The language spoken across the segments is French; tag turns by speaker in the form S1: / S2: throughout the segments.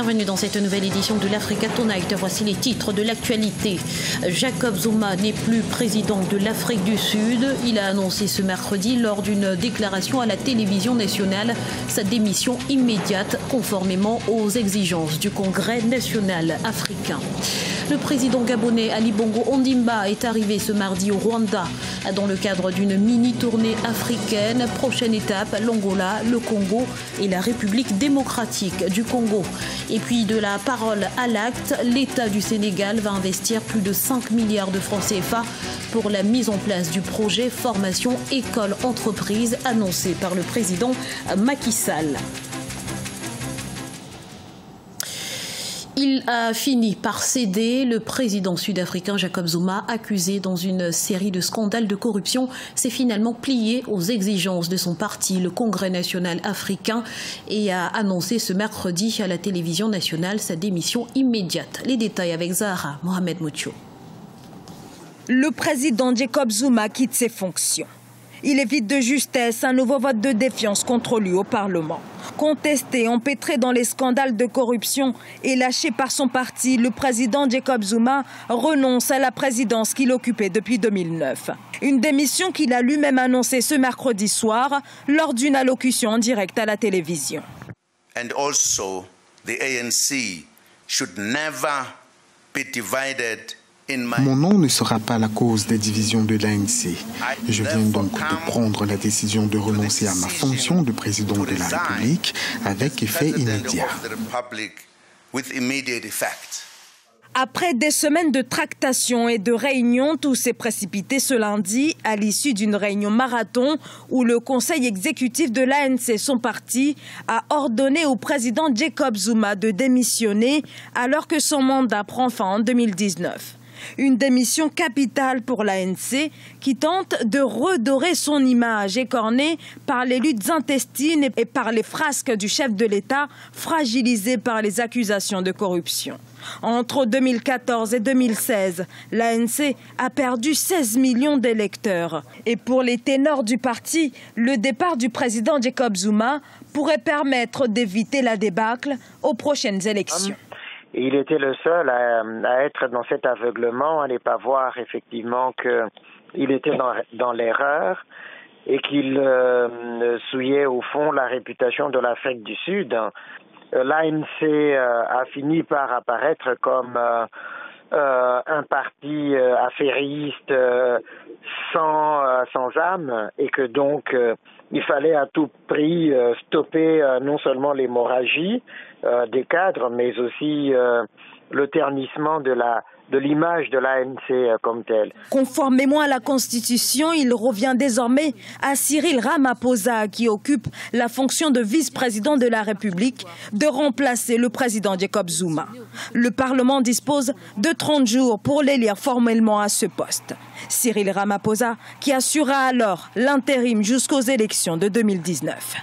S1: bienvenue dans cette nouvelle édition de l'Africa Tonight. Voici les titres de l'actualité. Jacob Zuma n'est plus président de l'Afrique du Sud. Il a annoncé ce mercredi lors d'une déclaration à la télévision nationale sa démission immédiate conformément aux exigences du Congrès national africain. Le président gabonais Ali Bongo Ondimba est arrivé ce mardi au Rwanda dans le cadre d'une mini-tournée africaine. Prochaine étape, l'Angola, le Congo et la République démocratique du Congo. Et puis de la parole à l'acte, l'État du Sénégal va investir plus de 5 milliards de francs CFA pour la mise en place du projet formation école-entreprise annoncé par le président Macky Sall. Il a fini par céder. Le président sud-africain Jacob Zuma, accusé dans une série de scandales de corruption, s'est finalement plié aux exigences de son parti, le Congrès national africain, et a annoncé ce mercredi à la télévision nationale sa démission immédiate. Les détails avec Zahra Mohamed Moucho.
S2: Le président Jacob Zuma quitte ses fonctions. Il évite de justesse un nouveau vote de défiance contre lui au Parlement. Contesté, empêtré dans les scandales de corruption et lâché par son parti, le président Jacob Zuma renonce à la présidence qu'il occupait depuis 2009. Une démission qu'il a lui-même annoncée ce mercredi soir lors d'une allocution en direct à la télévision.
S3: And also, the ANC should never be divided.
S4: Mon nom ne sera pas la cause des divisions de l'ANC. Je viens donc de prendre la décision de renoncer à ma fonction de président de la République avec effet immédiat.
S2: Après des semaines de tractations et de réunions, tout s'est précipité ce lundi à l'issue d'une réunion marathon où le conseil exécutif de l'ANC, son parti, a ordonné au président Jacob Zuma de démissionner alors que son mandat prend fin en 2019. Une démission capitale pour l'ANC qui tente de redorer son image écornée par les luttes intestines et par les frasques du chef de l'État fragilisé par les accusations de corruption. Entre 2014 et 2016, l'ANC a perdu 16 millions d'électeurs. Et pour les ténors du parti, le départ du président Jacob Zuma pourrait permettre d'éviter la débâcle aux prochaines élections.
S5: Il était le seul à être dans cet aveuglement, à ne pas voir effectivement qu'il était dans l'erreur et qu'il souillait au fond la réputation de l'Afrique du Sud. L'ANC a fini par apparaître comme un parti affairiste sans âme et que donc il fallait à tout prix stopper non seulement l'hémorragie des cadres, mais aussi le ternissement de l'image de l'ANC comme telle.
S2: Conformément à la Constitution, il revient désormais à Cyril Ramaphosa, qui occupe la fonction de vice-président de la République, de remplacer le président Jacob Zuma. Le Parlement dispose de 30 jours pour l'élire formellement à ce poste. Cyril Ramaphosa, qui assurera alors l'intérim jusqu'aux élections de 2019.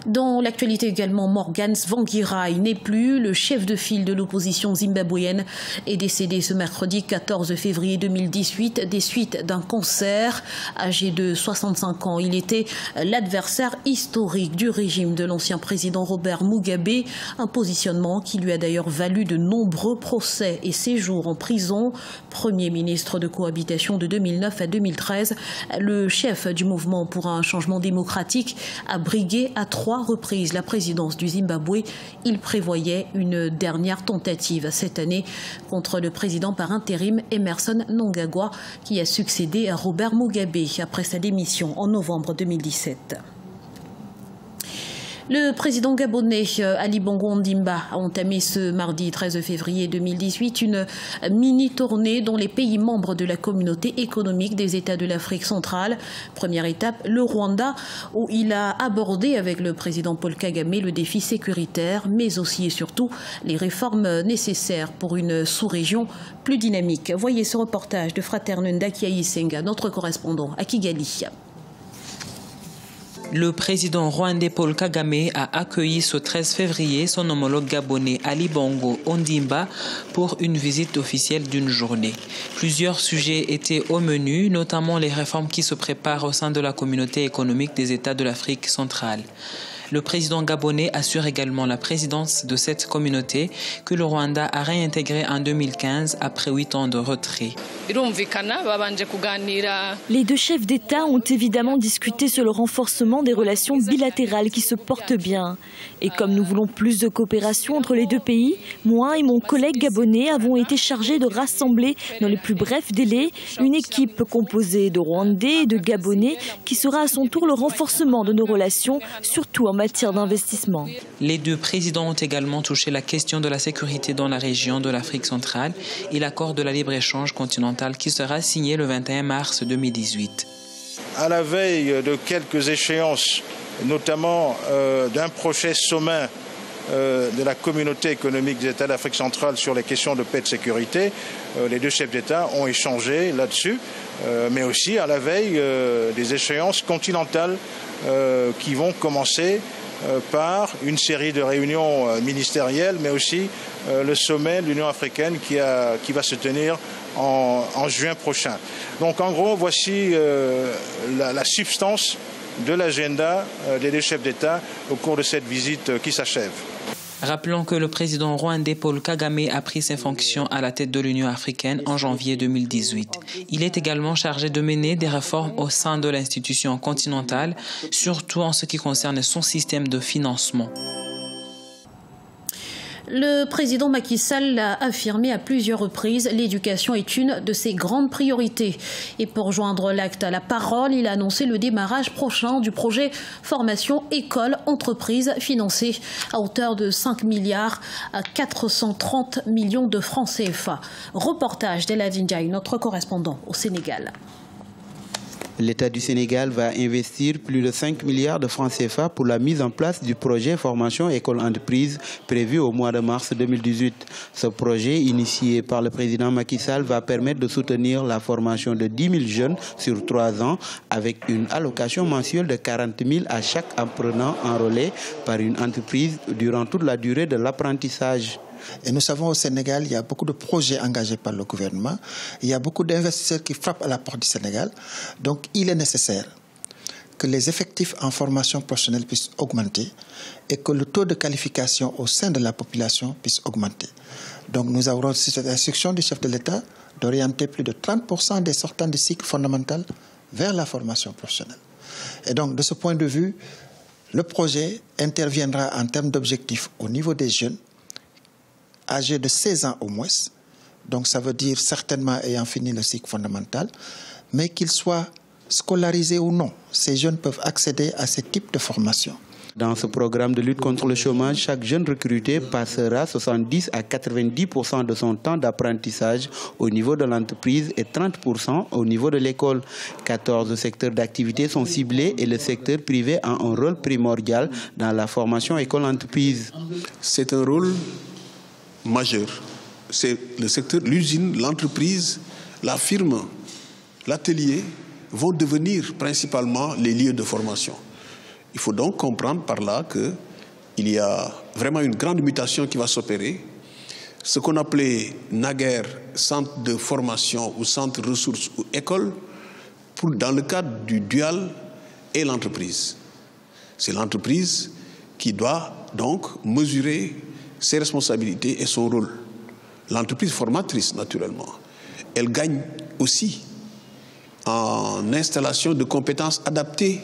S1: Dans l'actualité également, Morgan Tsvangirai n'est plus. Le chef de file de l'opposition zimbabwéenne est décédé ce mercredi 14 février 2018 des suites d'un cancer. Âgé de 65 ans, il était l'adversaire historique du régime de l'ancien président Robert Mugabe, un positionnement qui lui a d'ailleurs valu de nombreux procès et séjours en prison. Premier ministre de cohabitation de 2009 à 2013, le chef du mouvement pour un changement démocratique a brigué à 3 reprises la présidence du Zimbabwe. Il prévoyait une dernière tentative cette année contre le président par intérim Emmerson Mnangagwa, qui a succédé à Robert Mugabe après sa démission en novembre 2017. Le président gabonais Ali Bongo Ondimba a entamé ce mardi 13 février 2018 une mini-tournée dans les pays membres de la communauté économique des États de l'Afrique centrale. Première étape, le Rwanda, où il a abordé avec le président Paul Kagame le défi sécuritaire, mais aussi et surtout les réformes nécessaires pour une sous-région plus dynamique. Voyez ce reportage de Fraternunda Kiayisenga, notre correspondant à Kigali.
S6: Le président rwandais Paul Kagame a accueilli ce 13 février son homologue gabonais Ali Bongo Ondimba pour une visite officielle d'une journée. Plusieurs sujets étaient au menu, notamment les réformes qui se préparent au sein de la communauté économique des États de l'Afrique centrale. Le président gabonais assure également la présidence de cette communauté que le Rwanda a réintégrée en 2015 après 8 ans de retrait.
S7: Les deux chefs d'État ont évidemment discuté sur le renforcement des relations bilatérales qui se portent bien. Et comme nous voulons plus de coopération entre les deux pays, moi et mon collègue gabonais avons été chargés de rassembler dans les plus brefs délais une équipe composée de Rwandais et de Gabonais qui sera à son tour le renforcement de nos relations, surtout en matière d'investissement.
S6: Les deux présidents ont également touché la question de la sécurité dans la région de l'Afrique centrale et l'accord de la libre-échange continental qui sera signé le 21 mars 2018.
S8: À la veille de quelques échéances, notamment d'un prochain sommet de la communauté économique des États d'Afrique centrale sur les questions de paix et de sécurité, les deux chefs d'État ont échangé là-dessus, mais aussi à la veille des échéances continentales qui vont commencer par une série de réunions ministérielles, mais aussi le sommet de l'Union africaine qui va se tenir en juin prochain. Donc en gros, voici la substance de l'agenda des deux chefs d'État au cours de cette visite qui s'achève.
S6: Rappelons que le président rwandais Paul Kagame a pris ses fonctions à la tête de l'Union africaine en janvier 2018. Il est également chargé de mener des réformes au sein de l'institution continentale, surtout en ce qui concerne son système de financement.
S1: Le président Macky Sall l'a affirmé à plusieurs reprises, l'éducation est une de ses grandes priorités. Et pour joindre l'acte à la parole, il a annoncé le démarrage prochain du projet Formation École-Entreprise financé à hauteur de 5 milliards à 430 millions de francs CFA. Reportage d'Eladine Ndiaye, notre correspondant au Sénégal.
S9: L'État du Sénégal va investir plus de 5 milliards de francs CFA pour la mise en place du projet Formation École-Entreprise prévu au mois de mars 2018. Ce projet, initié par le président Macky Sall, va permettre de soutenir la formation de 10 000 jeunes sur 3 ans avec une allocation mensuelle de 40 000 à chaque apprenant enrôlé par une entreprise durant toute la durée de l'apprentissage.
S10: Et nous savons au Sénégal, il y a beaucoup de projets engagés par le gouvernement. Il y a beaucoup d'investisseurs qui frappent à la porte du Sénégal. Donc, il est nécessaire que les effectifs en formation professionnelle puissent augmenter et que le taux de qualification au sein de la population puisse augmenter. Donc, nous avons reçu cette instruction du chef de l'État d'orienter plus de 30% des sortants du cycle fondamental vers la formation professionnelle. Et donc, de ce point de vue, le projet interviendra en termes d'objectifs au niveau des jeunes âgés de 16 ans au moins, donc ça veut dire certainement ayant fini le cycle fondamental, mais qu'ils soient scolarisés ou non. Ces jeunes peuvent accéder à ce type de formation.
S9: Dans ce programme de lutte contre le chômage, chaque jeune recruté passera 70 à 90% de son temps d'apprentissage au niveau de l'entreprise et 30% au niveau de l'école. 14 secteurs d'activité sont ciblés et le secteur privé a un rôle primordial dans la formation école-entreprise.
S11: C'est un rôle majeur. C'est le secteur, l'usine, l'entreprise, la firme, l'atelier vont devenir principalement les lieux de formation. Il faut donc comprendre par là qu'il y a vraiment une grande mutation qui va s'opérer. Ce qu'on appelait naguère centre de formation ou centre ressources ou école, dans le cadre du dual et l'entreprise. C'est l'entreprise qui doit donc mesurer ses responsabilités et son rôle. L'entreprise formatrice, naturellement, elle gagne aussi en installation de compétences adaptées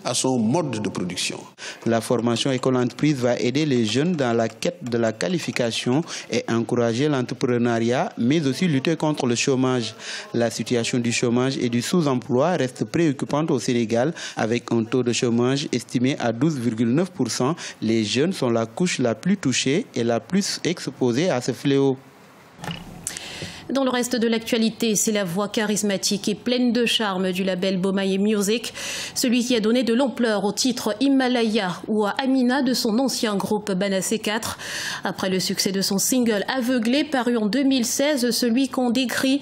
S11: à son mode de production.
S9: La formation école-entreprise va aider les jeunes dans la quête de la qualification et encourager l'entrepreneuriat, mais aussi lutter contre le chômage. La situation du chômage et du sous-emploi reste préoccupante au Sénégal, avec un taux de chômage estimé à 12,9%. Les jeunes sont la couche la plus touchée et la plus exposée à ce fléau.
S1: Dans le reste de l'actualité, c'est la voix charismatique et pleine de charme du label Bomaye Music, celui qui a donné de l'ampleur au titre Himalaya ou à Amina de son ancien groupe Banassé 4. Après le succès de son single Aveuglé paru en 2016, celui qu'on décrit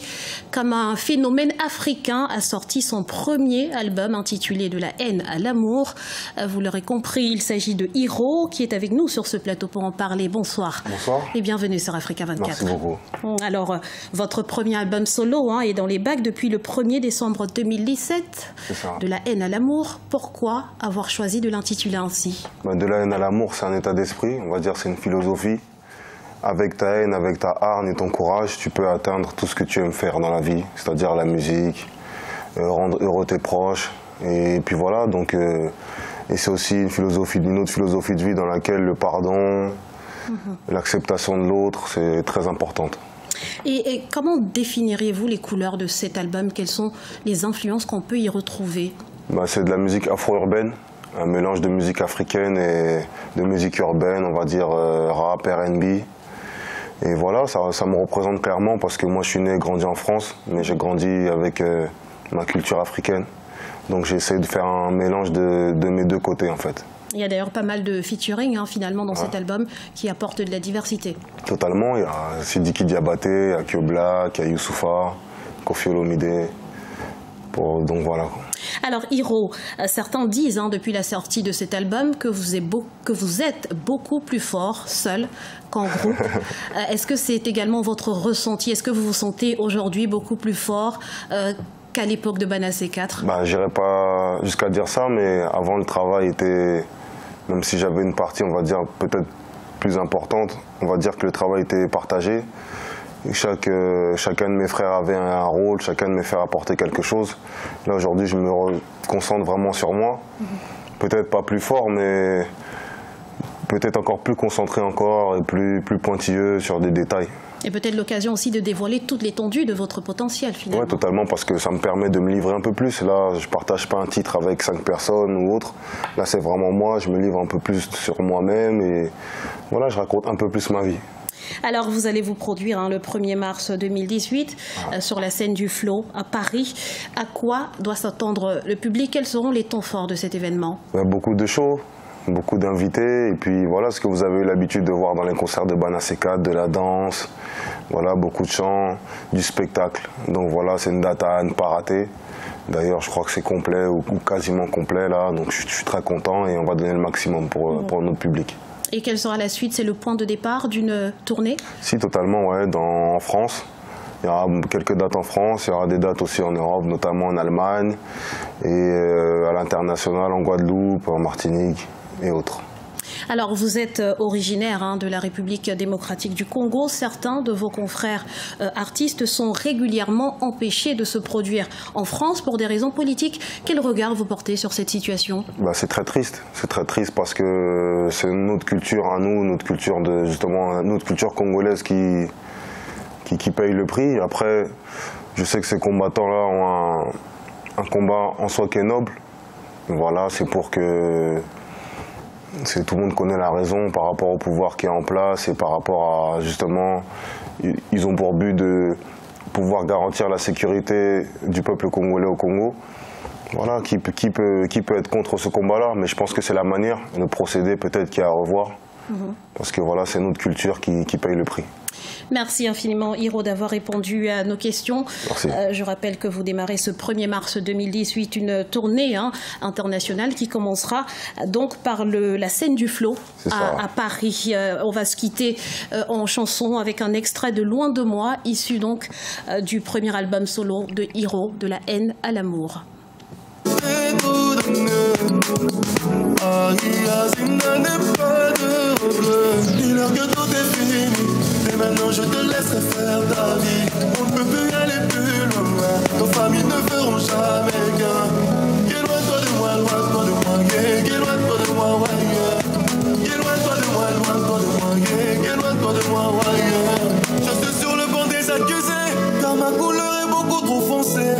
S1: comme un phénomène africain a sorti son premier album intitulé De la haine à l'amour. Vous l'aurez compris, il s'agit de Hiro qui est avec nous sur ce plateau pour en parler. Bonsoir.
S12: Bonsoir.
S1: Et bienvenue sur Africa 24.
S12: Merci beaucoup.
S1: Alors, Votre premier album solo est dans les bacs depuis le 1er décembre 2017. De la haine à l'amour. Pourquoi avoir choisi de l'intituler ainsi?
S12: De la haine à l'amour, c'est un état d'esprit. On va dire c'est une philosophie. Avec ta haine, avec ta hargne et ton courage, tu peux atteindre tout ce que tu aimes faire dans la vie. C'est-à-dire la musique, rendre heureux tes proches. Et puis voilà, donc... Et c'est aussi une autre philosophie de vie dans laquelle le pardon, l'acceptation de l'autre, c'est très importante.
S1: Et comment définiriez-vous les couleurs de cet album? Quelles sont les influences qu'on peut y retrouver?
S12: C'est de la musique afro-urbaine, un mélange de musique africaine et de musique urbaine, on va dire rap, R&B. Et voilà, ça me représente clairement parce que moi je suis né et grandi en France, mais j'ai grandi avec ma culture africaine. Donc j'ai essayé de faire un mélange de mes deux côtés en fait.
S1: Il y a d'ailleurs pas mal de featuring finalement dans cet album qui apportent de la diversité.
S12: Totalement, il y a Sidiki Diabaté, Akio Black, il y a Youssoufa, Koffi Olomide. Donc voilà.
S1: Alors Hiro, certains disent depuis la sortie de cet album que vous êtes beaucoup plus fort seul qu'en groupe. Est-ce que c'est également votre ressenti? Est-ce que vous vous sentez aujourd'hui beaucoup plus fort qu'à l'époque de Bana C4?
S12: J'irai pas jusqu'à dire ça, mais avant le travail était, même si j'avais une partie, on va dire, peut-être plus importante, on va dire que le travail était partagé. Et chacun de mes frères avait un rôle, chacun de mes frères apportait quelque chose. Là, aujourd'hui, je me concentre vraiment sur moi. Peut-être pas plus fort, mais peut-être encore plus concentré encore et plus pointilleux sur des détails.
S1: Et peut-être l'occasion aussi de dévoiler toute l'étendue de votre potentiel finalement.
S12: Oui, totalement, parce que ça me permet de me livrer un peu plus. Là, je ne partage pas un titre avec 5 personnes ou autre. Là, c'est vraiment moi, je me livre un peu plus sur moi-même et voilà, je raconte un peu plus ma vie.
S1: Alors, vous allez vous produire le 1er mars 2018 sur la scène du Flow à Paris. À quoi doit s'attendre le public? Quels seront les temps forts de cet événement?
S12: Beaucoup de shows. Beaucoup d'invités et puis voilà ce que vous avez eu l'habitude de voir dans les concerts de Bana C4, de la danse, voilà, beaucoup de chants, du spectacle. Donc voilà, c'est une date à ne pas rater. D'ailleurs, je crois que c'est complet ou quasiment complet là, donc je suis très content et on va donner le maximum pour notre public.
S1: Et quelle sera la suite? C'est le point de départ d'une tournée?
S12: Si, totalement, ouais, en France. Il y aura quelques dates en France, il y aura des dates aussi en Europe, notamment en Allemagne et à l'international, en Guadeloupe, en Martinique et autres.
S1: Alors, vous êtes originaire de la République démocratique du Congo. Certains de vos confrères artistes sont régulièrement empêchés de se produire en France pour des raisons politiques. Quel regard vous portez sur cette situation?
S12: C'est très triste. C'est très triste parce que c'est notre culture à nous, notre culture congolaise qui paye le prix. Après, je sais que ces combattants-là ont un combat en soi qui est noble. Voilà, c'est pour que tout le monde connaît la raison par rapport au pouvoir qui est en place et par rapport à, justement, ils ont pour but de pouvoir garantir la sécurité du peuple congolais au Congo. Voilà, qui peut être contre ce combat-là, mais je pense que c'est la manière, le procédé peut-être qu'il y a à revoir. Parce que voilà, c'est notre culture qui paye le prix.
S1: Merci infiniment Hiro d'avoir répondu à nos questions.
S12: Merci.
S1: Je rappelle que vous démarrez ce 1er mars 2018 une tournée internationale qui commencera donc par la scène du Flow à Paris. On va se quitter en chanson avec un extrait de Loin de moi, issu donc du premier album solo de Hiro, De la haine à l'amour.
S13: Dis-leur que tout est fini. Et maintenant je te laisserai faire ta vie. On ne peut plus aller plus loin. Nos familles ne feront jamais qu'un. Éloigne-toi de moi, éloigne-toi de moi, éloigne-toi de moi, ouais. Éloigne-toi de moi, éloigne-toi de moi, éloigne-toi de moi, ouais. Je suis sur le banc des accusés, car ma couleur est beaucoup trop foncée.